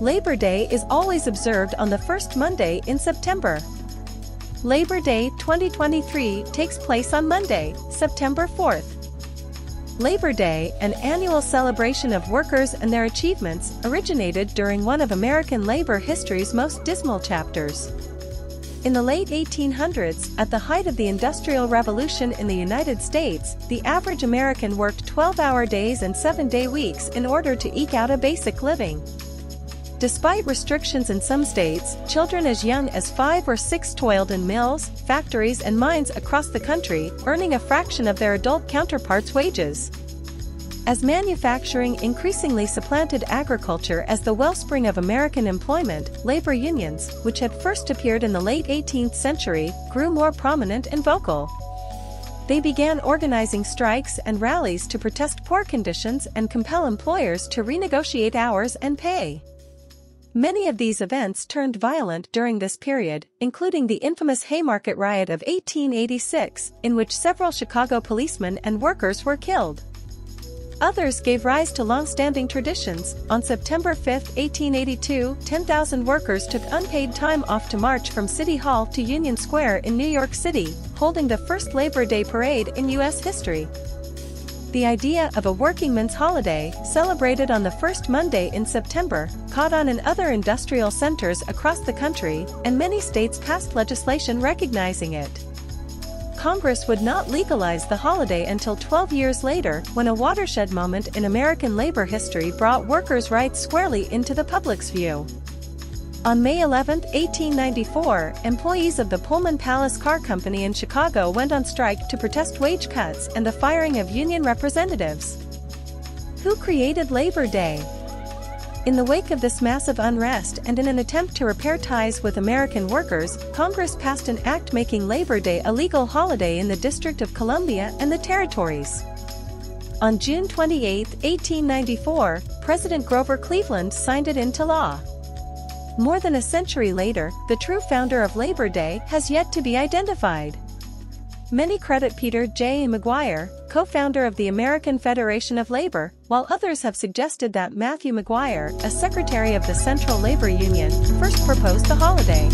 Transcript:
Labor Day is always observed on the first Monday in September. Labor Day 2023 takes place on Monday, September 4th. Labor Day, an annual celebration of workers and their achievements, originated during one of American labor history's most dismal chapters. In the late 1800s, at the height of the Industrial Revolution in the United States, the average American worked 12-hour days and 7-day weeks in order to eke out a basic living. Despite restrictions in some states, children as young as 5 or 6 toiled in mills, factories and mines across the country, earning a fraction of their adult counterparts' wages. As manufacturing increasingly supplanted agriculture as the wellspring of American employment, labor unions, which had first appeared in the late 18th century, grew more prominent and vocal. They began organizing strikes and rallies to protest poor conditions and compel employers to renegotiate hours and pay. Many of these events turned violent during this period, including the infamous Haymarket Riot of 1886, in which several Chicago policemen and workers were killed. Others gave rise to long-standing traditions. On September 5, 1882, 10,000 workers took unpaid time off to march from City Hall to Union Square in New York City, holding the first Labor Day parade in U.S. history. The idea of a workingmen's holiday, celebrated on the first Monday in September, caught on in other industrial centers across the country, and many states passed legislation recognizing it. Congress would not legalize the holiday until 12 years later, when a watershed moment in American labor history brought workers' rights squarely into the public's view. On May 11, 1894, employees of the Pullman Palace Car Company in Chicago went on strike to protest wage cuts and the firing of union representatives. Who created Labor Day? In the wake of this massive unrest and in an attempt to repair ties with American workers, Congress passed an act making Labor Day a legal holiday in the District of Columbia and the Territories. On June 28, 1894, President Grover Cleveland signed it into law. More than a century later, the true founder of Labor Day has yet to be identified. Many credit Peter J. McGuire, co-founder of the American Federation of Labor, while others have suggested that Matthew McGuire, a secretary of the Central Labor Union, first proposed the holiday.